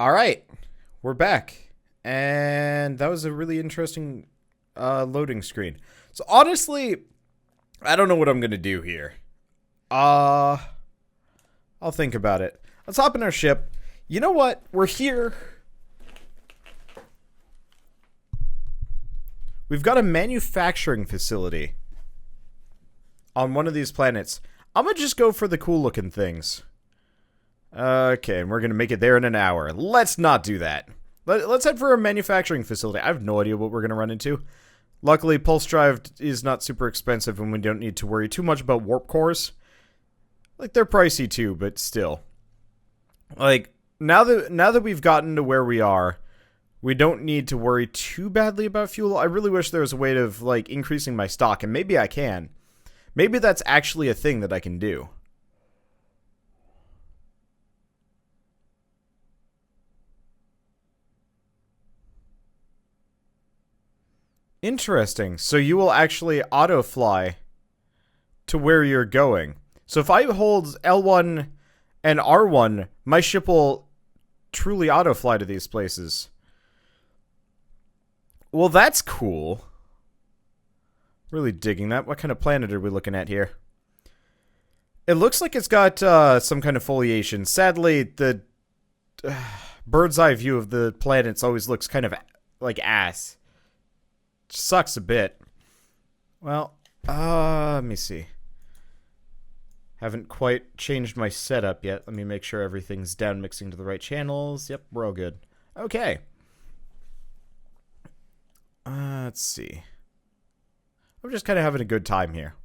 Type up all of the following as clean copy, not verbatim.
All right, we're back, and that was a really interesting loading screen. So honestly, I don't know what I'm gonna do here. Uh, I'll think about it. Let's hop in our ship. You know what? We're here. We've got a manufacturing facility on one of these planets. I'm gonna just go for the cool looking things. Okay, and we're gonna make it there in an hour. Let's not do that. Let's head for a manufacturing facility. I have no idea what we're gonna run into. Luckily, pulse drive is not super expensive, and we don't need to worry too much about warp cores. Like, they're pricey too, but still. Like, now that we've gotten to where we are, we don't need to worry too badly about fuel. I really wish there was a way of, like, increasing my stock, and maybe I can. Maybe that's actually a thing that I can do. Interesting. So you will actually auto-fly to where you're going. So if I hold L1 and R1, my ship will truly auto-fly to these places. Well, that's cool. Really digging that. What kind of planet are we looking at here? It looks like it's got some kind of foliation. Sadly, the bird's eye view of the planets always looks kind of like ass. Sucks a bit. Well, let me see. Haven't quite changed my setup yet. Let me make sure everything's down mixing to the right channels. Yep, we're all good. Okay. Let's see. I'm just kind of having a good time here.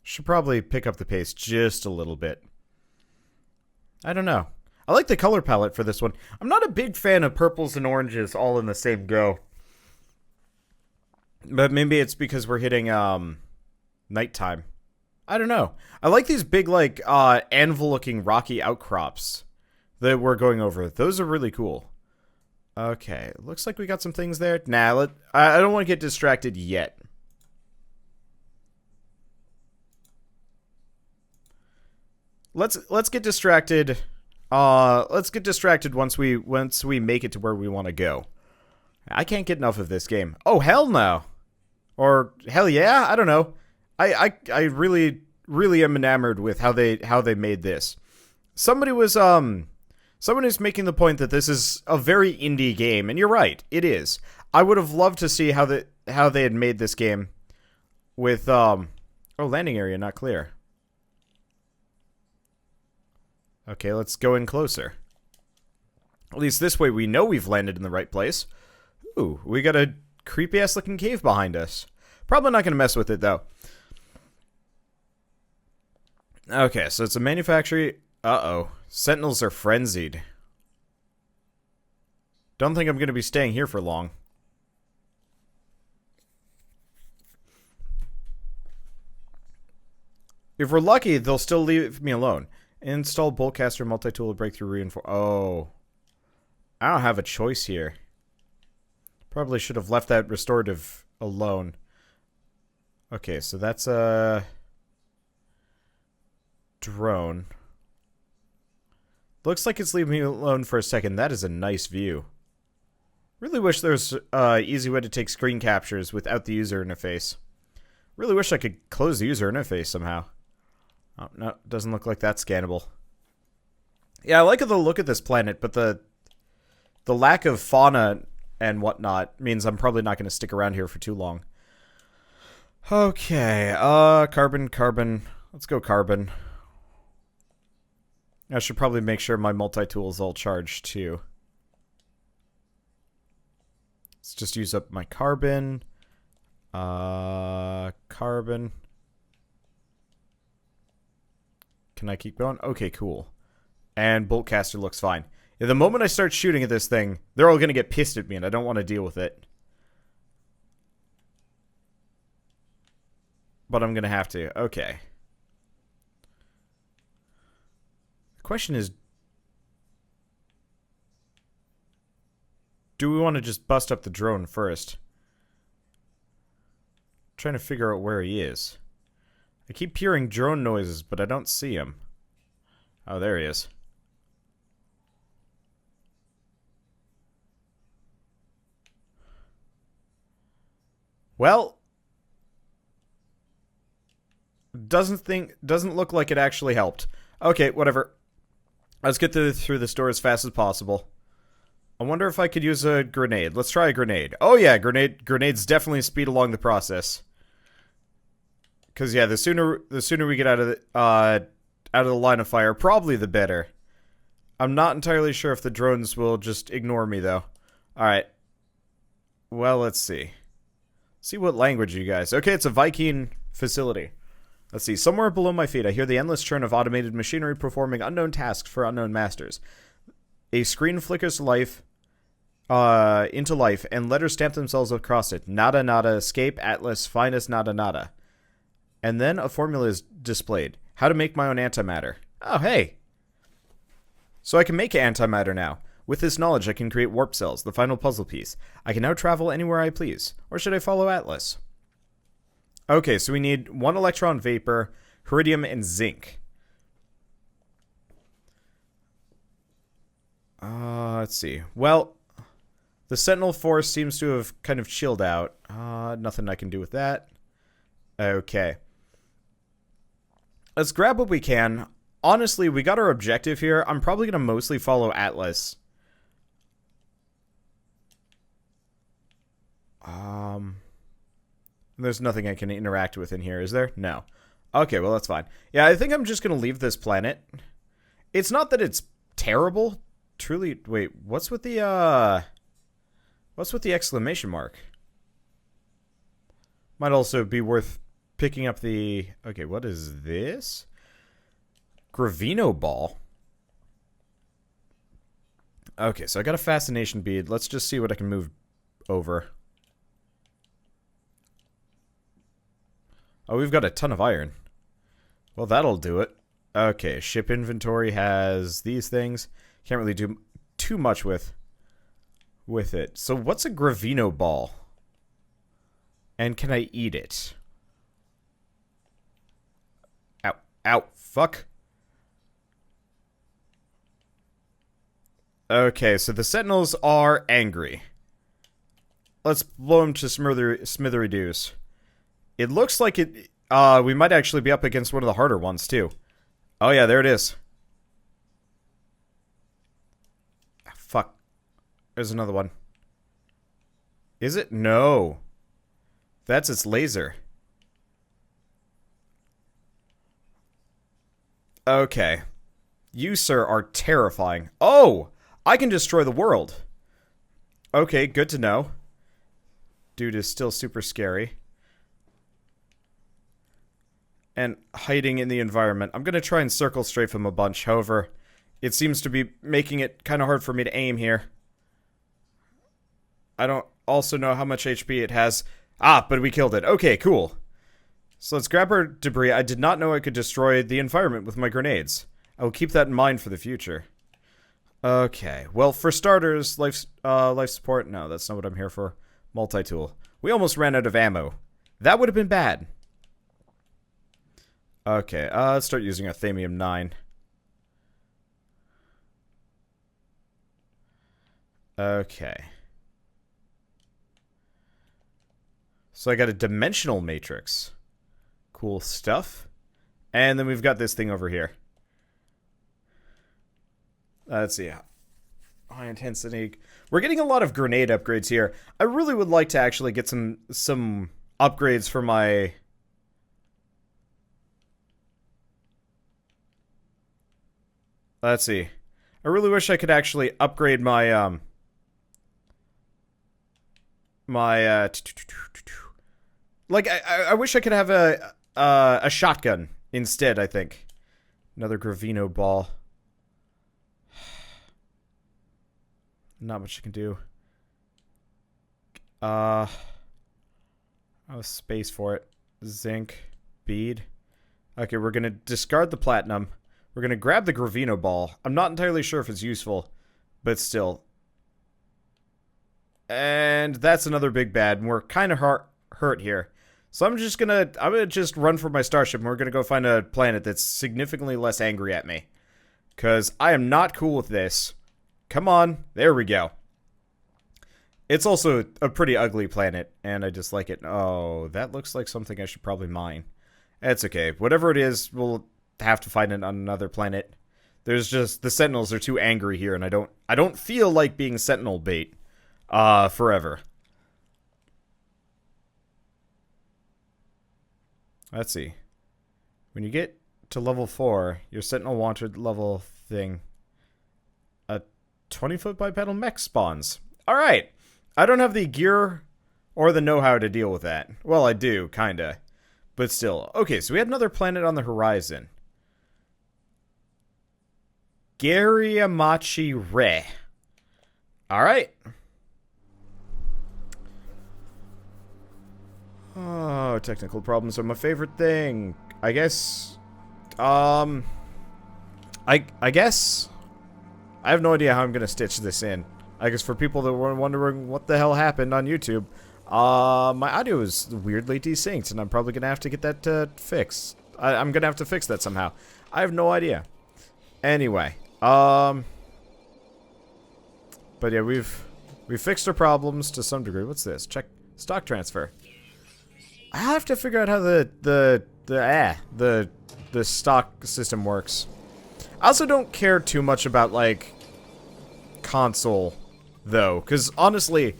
Should probably pick up the pace just a little bit. I don't know. I like the color palette for this one. I'm not a big fan of purples and oranges all in the same go. But maybe it's because we're hitting nighttime. I don't know. I like these big, like, anvil-looking rocky outcrops that we're going over. Those are really cool. Okay, looks like we got some things there. Nah, I don't want to get distracted yet. Let's get distracted. Let's get distracted once we make it to where we want to go. I can't get enough of this game. Oh, hell no. Or hell yeah, I don't know. I really am enamored with how they made this. Someone is making the point that this is a very indie game, and you're right, it is. I would have loved to see how they had made this game with oh, landing area not clear. Okay, let's go in closer. At least this way we know we've landed in the right place. Ooh, we got a creepy-ass looking cave behind us. Probably not going to mess with it, though. Okay, so it's a manufacturing... Uh-oh. Sentinels are frenzied. Don't think I'm going to be staying here for long. If we're lucky, they'll still leave me alone. Install boltcaster multi-tool breakthrough reinforce. Oh. I don't have a choice here. Probably should have left that restorative alone. Okay, so that's a drone. Looks like it's leaving me alone for a second. That is a nice view. Really wish there was an easy way to take screen captures without the user interface. Really wish I could close the user interface somehow. Oh, no, doesn't look like that's scannable. Yeah, I like the look of this planet, but the lack of fauna and whatnot means I'm probably not going to stick around here for too long. Okay, carbon. Let's go carbon. I should probably make sure my multi-tool is all charged, too. Let's just use up my carbon. Carbon. Can I keep going? Okay, cool. And boltcaster looks fine. Yeah, the moment I start shooting at this thing, they're all going to get pissed at me, and I don't want to deal with it. But I'm going to have to. Okay. The question is, do we want to just bust up the drone first? I'm trying to figure out where he is. I keep hearing drone noises, but I don't see him. Oh, there he is. Well, doesn't look like it actually helped. Okay, whatever. Let's get through this door as fast as possible. I wonder if I could use a grenade. Let's try a grenade. Oh yeah, grenades definitely speed along the process. Cause yeah, the sooner we get out of the line of fire, probably the better. I'm not entirely sure if the drones will just ignore me though. All right. Well, let's see. See what language you guys. Okay, it's a Viking facility. Let's see. Somewhere below my feet, I hear the endless churn of automated machinery performing unknown tasks for unknown masters. A screen flickers into life, and letters stamp themselves across it. Nada nada, escape, Atlas, finest nada nada. And then a formula is displayed. How to make my own antimatter. Oh, hey. So I can make antimatter now. With this knowledge, I can create warp cells, the final puzzle piece. I can now travel anywhere I please. Or should I follow Atlas? Okay, so we need 1 electron vapor, iridium, and zinc. Let's see. Well, the Sentinel Force seems to have kind of chilled out. Nothing I can do with that. Okay. Let's grab what we can. Honestly, we got our objective here. I'm probably going to mostly follow Atlas. There's nothing I can interact with in here, is there? No. Okay, well, that's fine. Yeah, I think I'm just going to leave this planet. It's not that it's terrible. Truly, wait, what's with the exclamation mark? Might also be worth picking up the... Okay, what is this? Gravino ball. Okay, so I got a fascination bead. Let's just see what I can move over. Oh, we've got a ton of iron. Well, that'll do it. Okay, ship inventory has these things. Can't really do too much with it. So what's a Gravino ball? And can I eat it? Ow. Ow. Fuck. Okay, so the Sentinels are angry. Let's blow them to smithery-doos. It looks like it... we might actually be up against one of the harder ones, too. Oh, yeah, there it is. Fuck. There's another one. Is it? No. That's its laser. Okay. You, sir, are terrifying. Oh! I can destroy the world. Okay, good to know. Dude is still super scary. And hiding in the environment. I'm going to try and circle strafe him a bunch. However, it seems to be making it kind of hard for me to aim here. I don't also know how much HP it has. Ah, but we killed it. Okay, cool. So let's grab our debris. I did not know I could destroy the environment with my grenades. I will keep that in mind for the future. Okay. Well, for starters, life support. No, that's not what I'm here for. Multi-tool. We almost ran out of ammo. That would have been bad. Okay, let's start using a Thamium 9. Okay. So I got a dimensional matrix. Cool stuff. And then we've got this thing over here. Let's see. High intensity. We're getting a lot of grenade upgrades here. I really would like to actually get some upgrades for my... Let's see. I really wish I could actually upgrade my, like, I wish I could have a shotgun instead, I think. Another Gravino ball. Not much you can do. Oh, space for it. Zinc. Bead. Okay, we're gonna discard the platinum. We're going to grab the Gravino ball. I'm not entirely sure if it's useful, but still. And that's another big bad, and we're kind of hurt here. So I'm gonna just run for my starship, and we're gonna go find a planet that's significantly less angry at me. Because I am not cool with this. Come on. There we go. It's also a pretty ugly planet, and I dislike it. Oh, that looks like something I should probably mine. It's okay. Whatever it is, we'll have to find it on another planet. There's just... the Sentinels are too angry here, and I don't feel like being Sentinel bait. Forever. Let's see. When you get to level 4, your Sentinel wanted level thing. A 20-foot bipedal mech spawns. Alright. I don't have the gear or the know-how to deal with that. Well, I do, kinda. But still. Okay, so we had another planet on the horizon. Gariamachi Re. Alright. Oh, technical problems are my favorite thing. I guess... I guess... I have no idea how I'm gonna stitch this in. I guess for people that were wondering what the hell happened on YouTube, my audio is weirdly desynced, and I'm probably gonna have to get that fixed. I'm gonna have to fix that somehow. I have no idea. Anyway, but yeah, we've fixed our problems to some degree. What's this? Check stock transfer. I have to figure out how the stock system works. I also don't care too much about like console though, because honestly,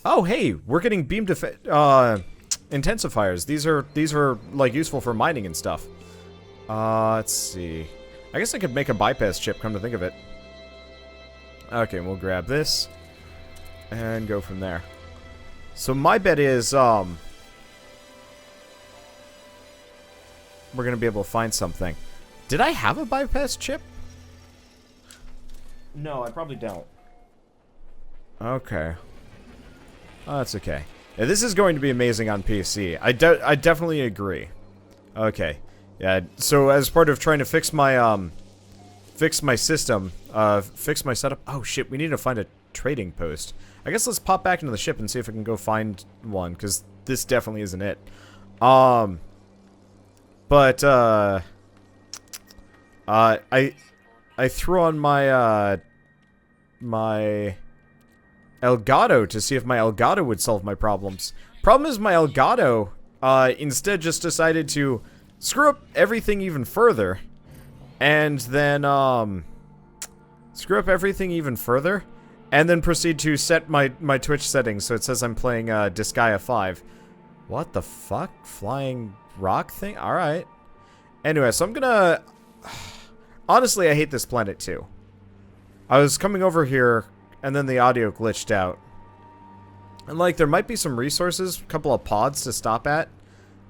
oh hey, we're getting beam intensifiers. These are like useful for mining and stuff. Let's see. I guess I could make a bypass chip, come to think of it. Okay, we'll grab this and go from there. So my bet is we're gonna be able to find something. Did I have a bypass chip? No, I probably don't. Okay. Oh, that's okay. Yeah, this is going to be amazing on PC. I definitely agree. Okay. Yeah, so as part of trying to fix my system, fix my setup. Oh shit, we need to find a trading post. I guess let's pop back into the ship and see if I can go find one, because this definitely isn't it. But I threw on my my Elgato to see if my Elgato would solve my problems. Problem is my Elgato instead just decided to screw up everything even further, and then and then proceed to set my Twitch settings so it says I'm playing Disgaea 5. What the fuck? Flying rock thing? Alright. Anyway, so I'm gonna... Honestly, I hate this planet too. I was coming over here, and then the audio glitched out. And like, there might be some resources, a couple of pods to stop at,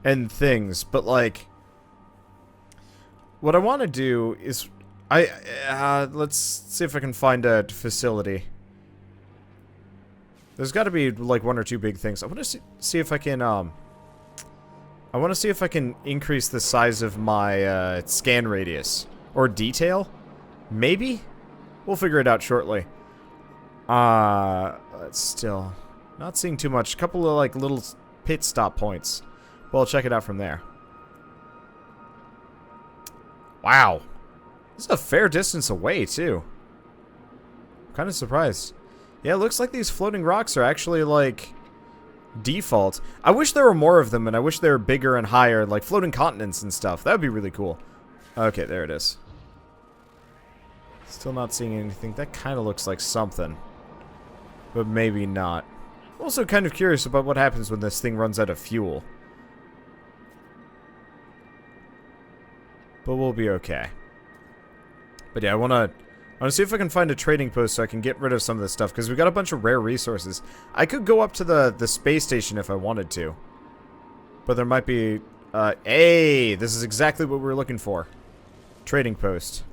and things, but like... What I want to do is... let's see if I can find a facility. There's got to be like one or two big things. I want to see if I can I want to see if I can increase the size of my scan radius or detail. Maybe we'll figure it out shortly. It's still not seeing too much. A couple of like little pit stop points. Well, I'll check it out from there. Wow, this is a fair distance away too. I'm kind of surprised. Yeah, it looks like these floating rocks are actually, like, default. I wish there were more of them, and I wish they were bigger and higher, like floating continents and stuff. That would be really cool. Okay, there it is. Still not seeing anything. That kind of looks like something. But maybe not. Also kind of curious about what happens when this thing runs out of fuel. But we'll be okay. But yeah, I want to see if I can find a trading post so I can get rid of some of this stuff, because we've got a bunch of rare resources. I could go up to the space station if I wanted to. But there might be... hey! This is exactly what we were looking for. Trading post.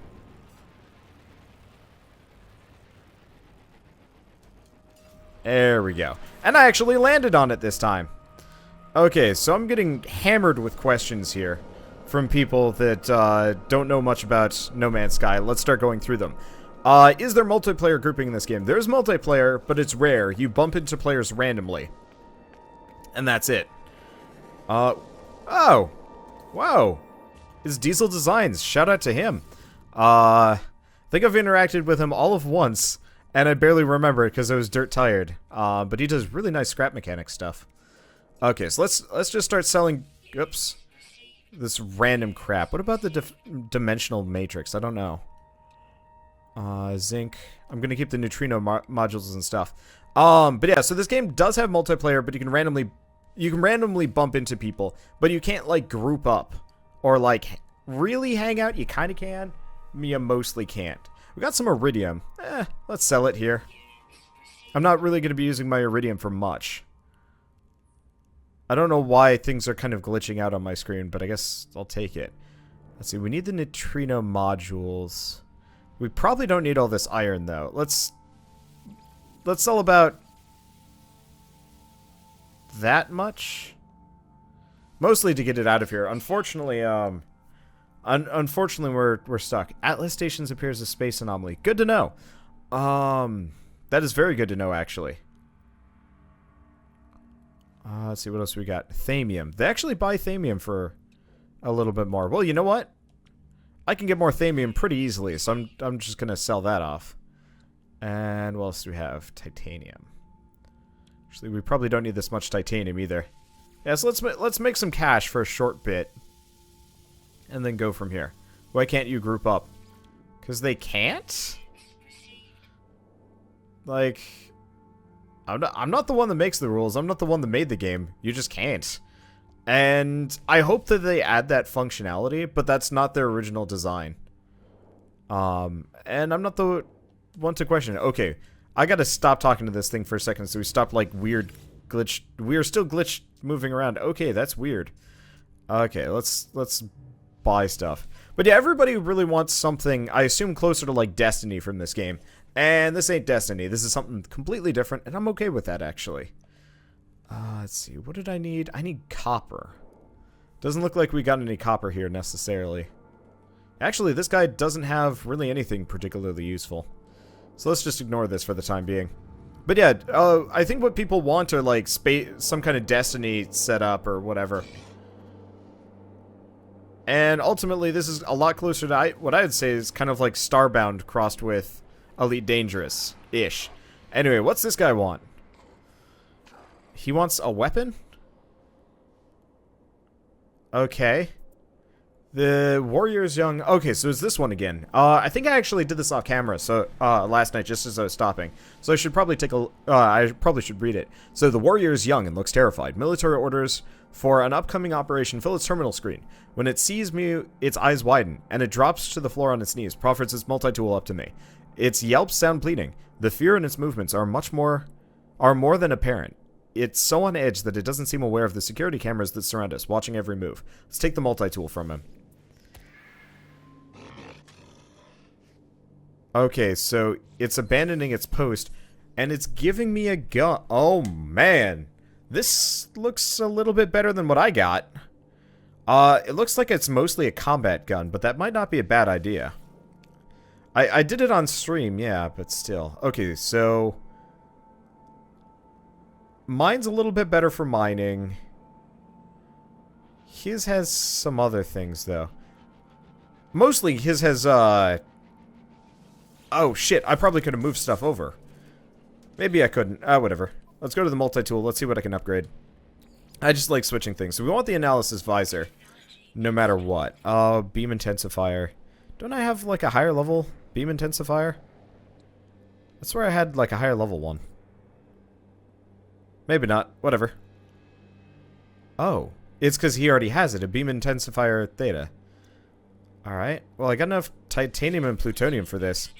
There we go. And I actually landed on it this time. Okay, so I'm getting hammered with questions here from people that don't know much about No Man's Sky. Let's start going through them. Is there multiplayer grouping in this game? There's multiplayer, but it's rare. You bump into players randomly. And that's it. Oh. Whoa. It's Diesel Designs. Shout out to him. I think I've interacted with him all of once, and I barely remember it because I was dirt tired. But he does really nice scrap mechanic stuff. Okay, so let's just start selling. Oops, this random crap. What about the dimensional matrix? I don't know. Zinc. I'm gonna keep the neutrino modules and stuff. But yeah, so this game does have multiplayer, but you can randomly bump into people, but you can't like group up or like really hang out. You kind of can. You mostly can't. We got some iridium. Let's sell it here. I'm not really gonna be using my iridium for much. I don't know why things are kind of glitching out on my screen, but I guess I'll take it. Let's see. We need the neutrino modules. We probably don't need all this iron though. Let's sell about that much. Mostly to get it out of here. Unfortunately, unfortunately we're stuck. Atlas Stations appears a space anomaly. Good to know. That is very good to know actually. Let's see what else we got. Thamium. They actually buy thamium for a little bit more. Well, you know what? I can get more thamium pretty easily, so I'm just gonna sell that off. And what else do we have? Titanium. Actually, we probably don't need this much titanium either. Yeah, so let's make some cash for a short bit, and then go from here. Why can't you group up? Because they can't? Like, I'm not the one that makes the rules. I'm not the one that made the game. You just can't. And I hope that they add that functionality, but that's not their original design. And I'm not the one to question it. Okay, I gotta stop talking to this thing for a second so we stop like weird glitch. We are still glitch moving around. Okay, that's weird. Okay, let's buy stuff. But yeah, everybody really wants something, I assume, closer to like Destiny from this game. And this ain't Destiny. This is something completely different, and I'm okay with that actually. Let's see. What did I need? I need copper. Doesn't look like we got any copper here necessarily. Actually, this guy doesn't have really anything particularly useful. So let's just ignore this for the time being. But yeah, I think what people want are like some kind of Destiny setup or whatever. And ultimately, this is a lot closer to what I would say is kind of like Starbound crossed with Elite Dangerous-ish. Anyway, what's this guy want? He wants a weapon? Okay. The Warrior's Young. Okay, so it's this one again. I think I actually did this off camera, so last night just as I was stopping. So I should probably take a. I probably should read it. So the Warrior is young and looks terrified. Military orders for an upcoming operation fill its terminal screen. When it sees me, its eyes widen and it drops to the floor on its knees. Proffers its multi-tool up to me. Its yelps sound pleading. The fear in its movements are more than apparent. It's so on edge that it doesn't seem aware of the security cameras that surround us, watching every move. Let's take the multi-tool from him. Okay, so it's abandoning its post, and it's giving me a gun. Oh, man. This looks a little bit better than what I got. It looks like it's mostly a combat gun, but that might not be a bad idea. I did it on stream, yeah, but still. Okay, so mine's a little bit better for mining. His has some other things, though. Mostly, his has, oh, shit, I probably could have moved stuff over. Maybe I couldn't. Whatever. Let's go to the multi-tool. Let's see what I can upgrade. I just like switching things. So we want the analysis visor, no matter what. Beam intensifier. Don't I have, like, a higher level beam intensifier? That's where I had, like, a higher level one. Maybe not. Whatever. Oh. It's because he already has it. A beam intensifier theta. Alright. Well, I got enough titanium and plutonium for this.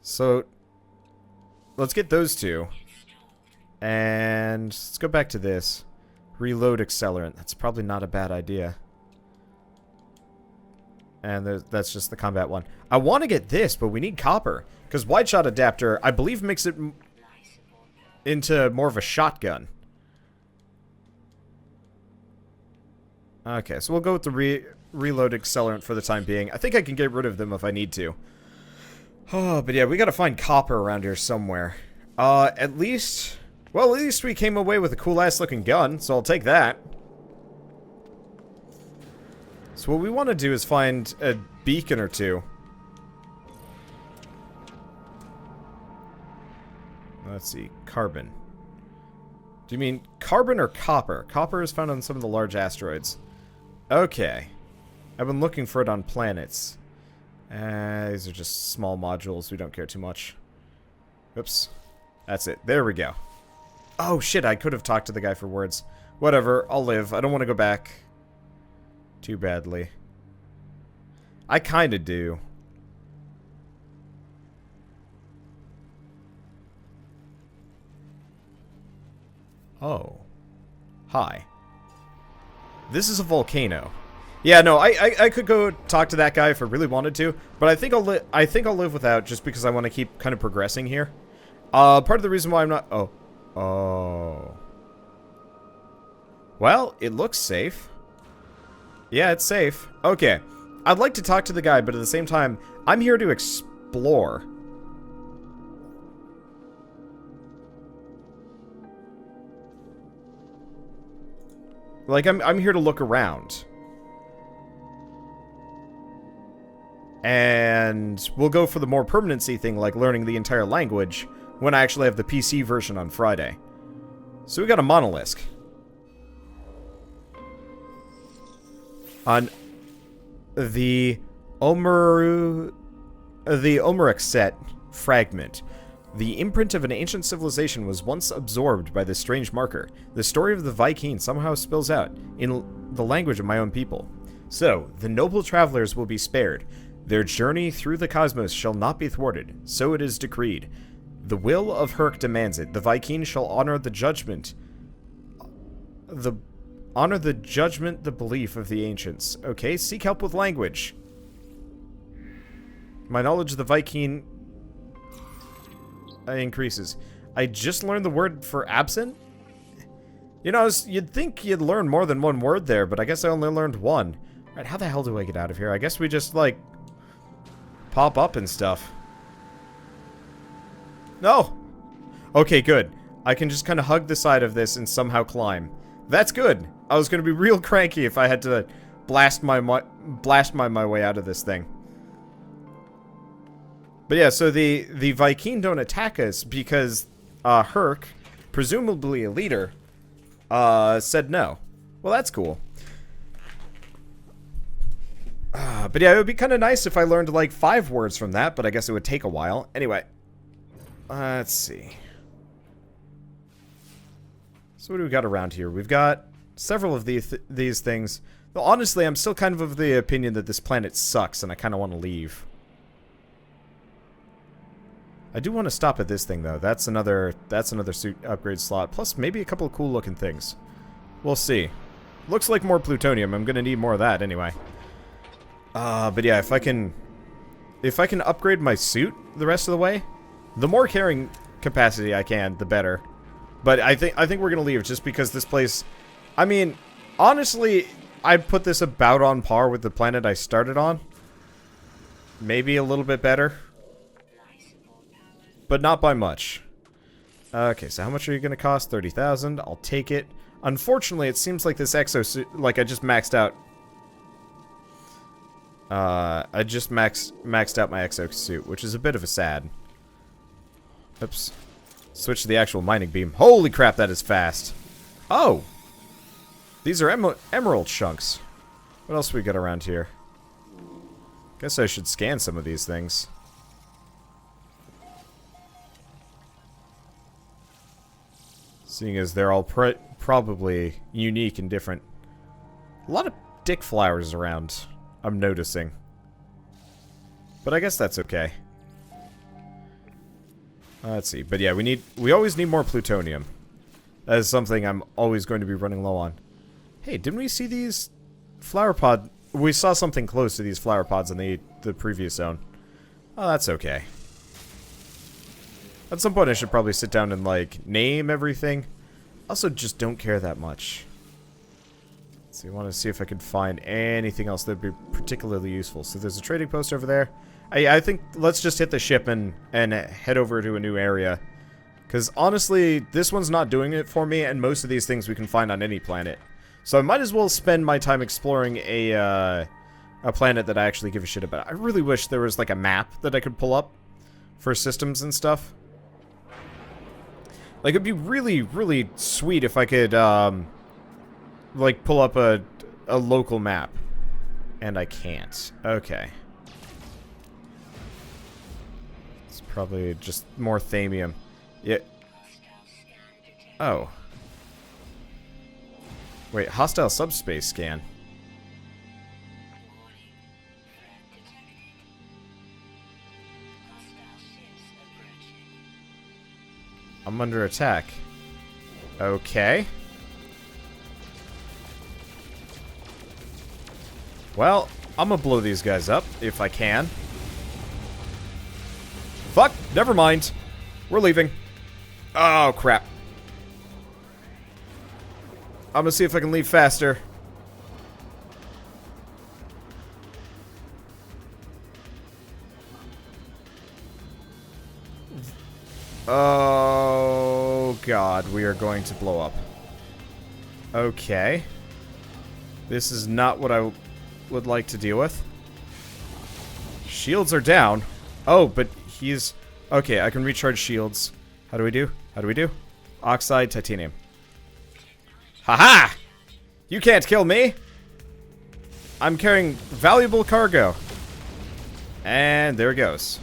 So, let's get those two. And let's go back to this. Reload accelerant. That's probably not a bad idea. And that's just the combat one. I want to get this, but we need copper. Because wide shot adapter, I believe, makes it into more of a shotgun. Okay, so we'll go with the reload accelerant for the time being. I think I can get rid of them if I need to. Oh, but yeah, we gotta find copper around here somewhere. At least... Well, at least we came away with a cool-ass looking gun, so I'll take that. So what we want to do is find a beacon or two. Let's see. Carbon. Do you mean carbon or copper? Copper is found on some of the large asteroids. Okay. I've been looking for it on planets. These are just small modules. We don't care too much. Oops. That's it. There we go. Oh, shit. I could have talked to the guy for words. Whatever. I'll live. I don't want to go back too badly. I kind of do. Oh. Hi. This is a volcano. Yeah, no, I could go talk to that guy if I really wanted to, but I think I'll live without just because I want to keep kind of progressing here. Part of the reason why I'm not... Oh. Oh. Well, it looks safe. Yeah, it's safe. Okay. I'd like to talk to the guy, but at the same time, I'm here to explore. Like, I'm here to look around. And we'll go for the more permanency thing, like learning the entire language, when I actually have the PC version on Friday. So we got a monolith. On the Omerakset fragment. The imprint of an ancient civilization was once absorbed by this strange marker. The story of the Viking somehow spills out in the language of my own people. So, the noble travelers will be spared. Their journey through the cosmos shall not be thwarted. So it is decreed. The will of Herc demands it. The Viking shall honor the judgment. The belief of the ancients. Okay, seek help with language. My knowledge of the Viking increases. I just learned the word for absent? You know, you'd think you'd learn more than one word there, but I guess I only learned one. Alright, how the hell do I get out of here? I guess we just, like, pop up and stuff. No! Okay, good. I can just kind of hug the side of this and somehow climb. That's good. I was going to be real cranky if I had to blast my way out of this thing. But yeah, so the Viking don't attack us because Herc, presumably a leader, said no. Well, that's cool. But yeah, it would be kind of nice if I learned like 5 words from that, but I guess it would take a while. Anyway, let's see. So what do we got around here? We've got several of these things. Though honestly, I'm still kind of the opinion that this planet sucks, and I kind of want to leave. I do want to stop at this thing though. That's another suit upgrade slot. Plus maybe a couple of cool looking things. We'll see. Looks like more plutonium. I'm gonna need more of that anyway. But yeah, if I can upgrade my suit the rest of the way, the more carrying capacity I can, the better. But I think we're gonna leave just because this place. I mean, honestly, I'd put this about on par with the planet I started on. Maybe a little bit better. But not by much. Okay, so how much are you going to cost? 30,000. I'll take it. Unfortunately, it seems like this exosuit... Like, I just maxed out... I just maxed out my exosuit, which is a bit of a sad. Oops. Switch to the actual mining beam. Holy crap, that is fast. Oh! These are emerald chunks. What else we got around here? Guess I should scan some of these things. Seeing as they're all probably unique and different. A lot of dick flowers around, I'm noticing. But I guess that's okay. Let's see. But yeah, we always need more plutonium. That is something I'm always going to be running low on. Hey, didn't we see these flower pod? We saw something close to these flower pods in the previous zone. Oh, that's okay. At some point I should probably sit down and, like, name everything. Also, just don't care that much. So I want to see if I could find anything else that would be particularly useful. So there's a trading post over there. I think let's just hit the ship and head over to a new area. Because honestly, this one's not doing it for me, and most of these things we can find on any planet. So I might as well spend my time exploring a planet that I actually give a shit about. I really wish there was, like, a map that I could pull up for systems and stuff. Like, it'd be really, really sweet if I could, like, pull up a local map. And I can't. Okay. It's probably just more thamium. Yeah. Oh. Wait, hostile subspace scan. I'm under attack. Okay. Well, I'm gonna blow these guys up if I can. Fuck! Never mind. We're leaving. Oh, crap. I'm gonna see if I can leave faster. Oh, God. We are going to blow up. Okay. This is not what I would like to deal with. Shields are down. Oh, but he's... Okay, I can recharge shields. How do we do? How do we do? Oxide, titanium. Haha! You can't kill me! I'm carrying valuable cargo. And there it goes.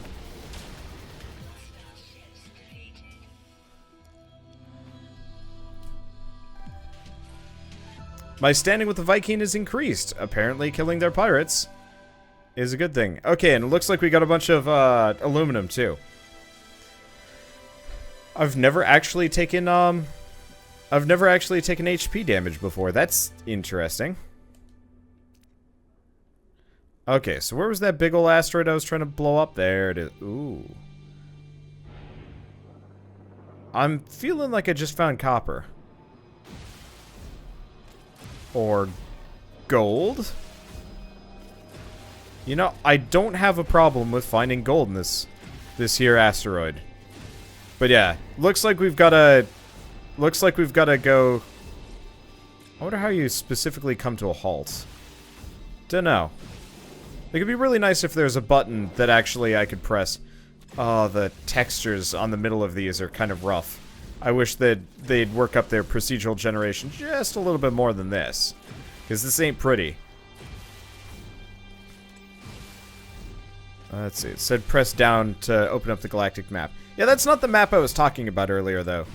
My standing with the Viking is increased. Apparently killing their pirates is a good thing. Okay, and it looks like we got a bunch of aluminum too. I've never actually taken HP damage before. That's interesting. Okay, so where was that big ol' asteroid I was trying to blow up? There it is. Ooh. I'm feeling like I just found copper. Or gold? You know, I don't have a problem with finding gold in this here asteroid. But yeah, looks like we've gotta go. I wonder how you specifically come to a halt. Dunno. It could be really nice if there's a button that actually I could press. Oh, the textures on the middle of these are kind of rough. I wish that they'd work up their procedural generation just a little bit more than this. Because this ain't pretty. Let's see. It said press down to open up the galactic map. Yeah, that's not the map I was talking about earlier, though.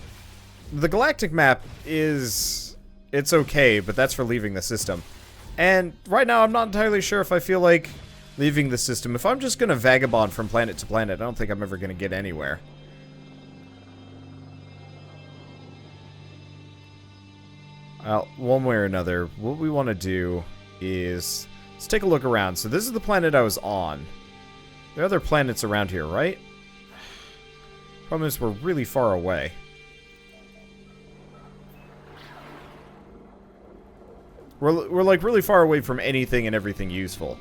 The galactic map is... It's okay, but that's for leaving the system. And right now, I'm not entirely sure if I feel like leaving the system. If I'm just going to vagabond from planet to planet, I don't think I'm ever going to get anywhere. One way or another, what we want to do is... Let's take a look around. So this is the planet I was on. There are other planets around here, right? Problem is, we're really far away. We're like really far away from anything and everything useful.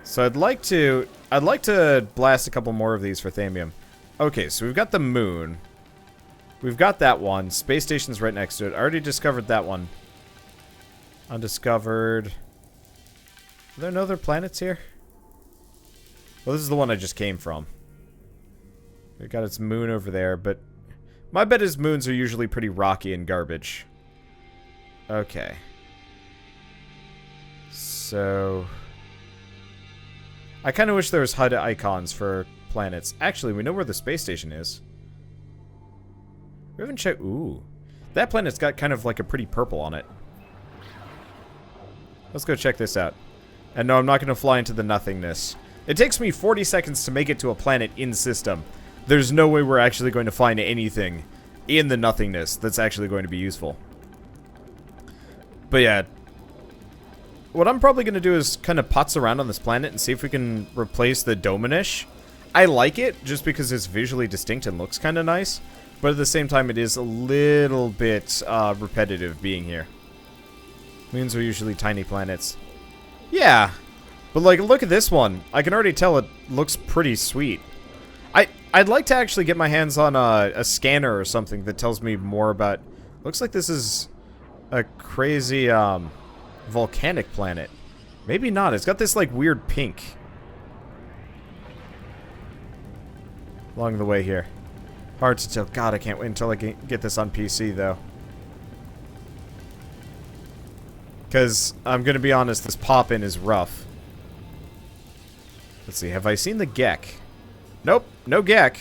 So I'd like to blast a couple more of these for thamium. Okay, so we've got the moon. We've got that one. Space station's right next to it. I already discovered that one. Undiscovered. Are there no other planets here? Well, this is the one I just came from. We've got its moon over there, but my bet is moons are usually pretty rocky and garbage. Okay. So... I kind of wish there was HUD icons for planets. Actually, we know where the space station is. We haven't checked... Ooh. That planet's got kind of like a pretty purple on it. Let's go check this out. And no, I'm not going to fly into the nothingness. It takes me 40 seconds to make it to a planet in system. There's no way we're actually going to find anything in the nothingness that's actually going to be useful. But yeah. What I'm probably going to do is kind of putz around on this planet and see if we can replace the Dominish. I like it just because it's visually distinct and looks kind of nice. But at the same time, it is a little bit repetitive being here. Moons are usually tiny planets. Yeah. But like, look at this one. I can already tell it looks pretty sweet. I'd like to actually get my hands on a scanner or something that tells me more about... Looks like this is a crazy volcanic planet. Maybe not. It's got this like weird pink. along the way here. Hard to tell. God, I can't wait until I get this on PC, though. Because, I'm going to be honest, this pop-in is rough. Let's see, have I seen the Gek? Nope, no Gek.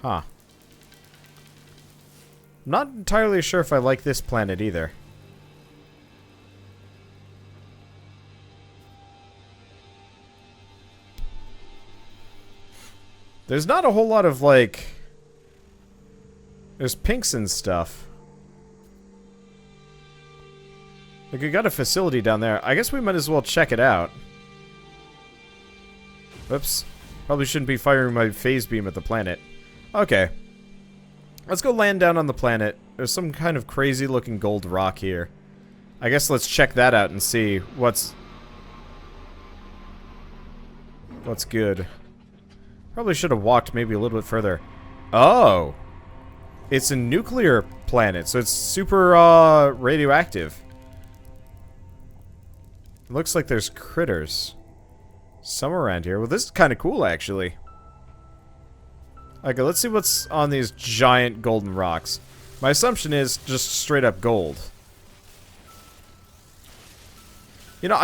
Huh. I'm not entirely sure if I like this planet either. There's not a whole lot of, like... There's pinks and stuff. Like, we got a facility down there. I guess we might as well check it out. Whoops. Probably shouldn't be firing my phase beam at the planet. Okay. Let's go land down on the planet. There's some kind of crazy looking gold rock here. I guess let's check that out and see what's good. Probably should have walked maybe a little bit further. Oh! It's a nuclear planet, so it's super, radioactive. It looks like there's critters. Some around here. Well, this is kind of cool, actually. Okay, let's see what's on these giant golden rocks. My assumption is just straight up gold. You know,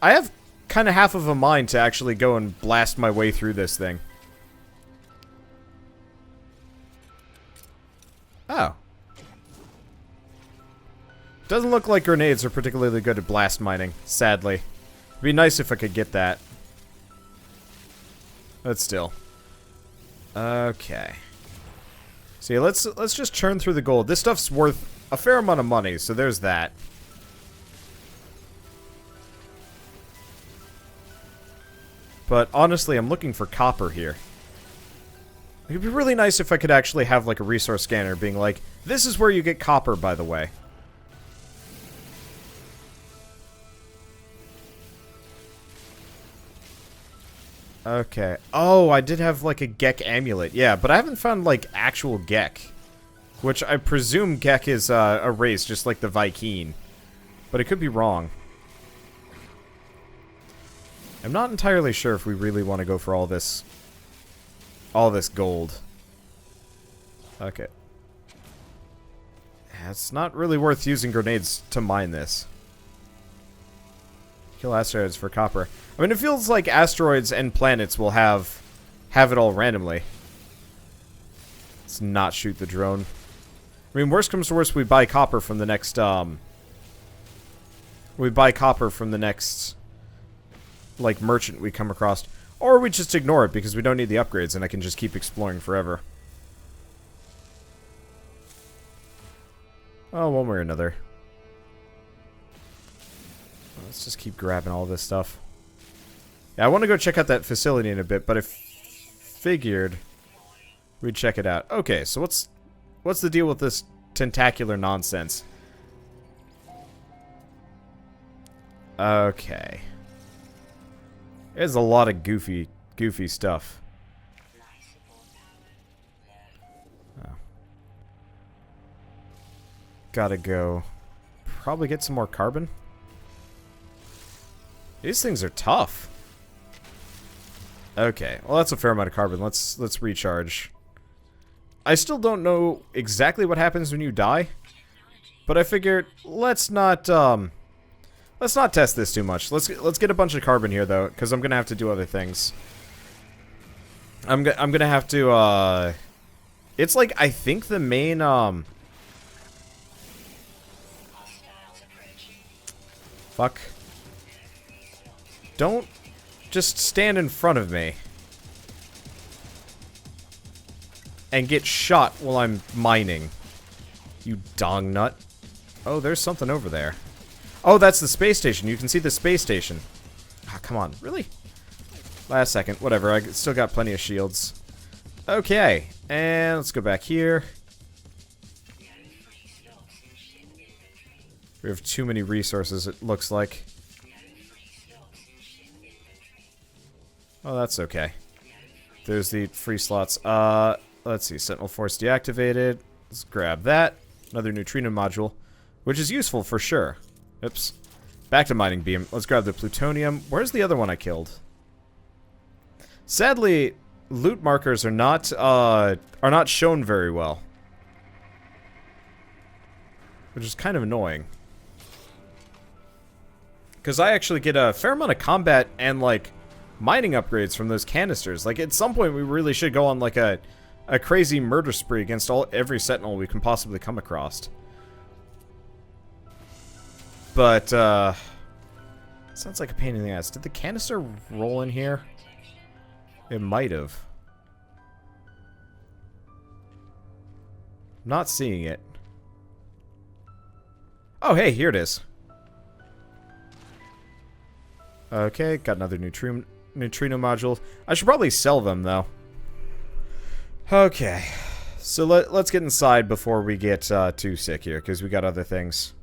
I have kind of half of a mind to actually go and blast my way through this thing. Oh. Doesn't look like grenades are particularly good at blast mining, sadly. It'd be nice if I could get that. But still. Okay. See, let's just churn through the gold. This stuff's worth a fair amount of money, so there's that. But honestly, I'm looking for copper here. It'd be really nice if I could actually have like a resource scanner being like, this is where you get copper, by the way. Okay. Oh, I did have like a Gek amulet. Yeah, but I haven't found like actual Gek. Which I presume Gek is a race, just like the Vy'keen. But it could be wrong. I'm not entirely sure if we really want to go for all this gold. Okay. Yeah, it's not really worth using grenades to mine this. Kill asteroids for copper. I mean, it feels like asteroids and planets will have it all randomly. Let's not shoot the drone. I mean, worst comes to worst, we buy copper from the next, like, merchant we come across. Or we just ignore it because we don't need the upgrades and I can just keep exploring forever. Oh, one way or another. Let's just keep grabbing all this stuff. Yeah, I want to go check out that facility in a bit, but I figured we'd check it out. Okay, so what's the deal with this tentacular nonsense? Okay. There's a lot of goofy stuff. Oh. Gotta go. Probably get some more carbon. These things are tough. Okay, well that's a fair amount of carbon. Let's recharge. I still don't know exactly what happens when you die, but I figured let's not test this too much. Let's get a bunch of carbon here though, because I'm gonna have to do other things. I'm gonna have to it's like I think the main fuck. Don't just stand in front of me and get shot while I'm mining. You dong nut. Oh, there's something over there. Oh, that's the space station. You can see the space station. Ah, come on. Really? Last second. Whatever. I still got plenty of shields. Okay. And let's go back here. We have too many resources, it looks like. Oh, that's okay. There's the free slots. Let's see. Sentinel Force deactivated. Let's grab that. Another neutrino module, which is useful for sure. Oops. Back to mining beam. Let's grab the plutonium. Where's the other one I killed? Sadly, loot markers are not shown very well, which is kind of annoying. Because I actually get a fair amount of combat and, like, mining upgrades from those canisters. Like, at some point, we really should go on, like, a crazy murder spree against every sentinel we can possibly come across. But, sounds like a pain in the ass. Did the canister roll in here? It might have. Not seeing it. Oh, hey, here it is. Okay, got another neutrino module. I should probably sell them, though. Okay. So let's get inside before we get too sick here, because we got other things.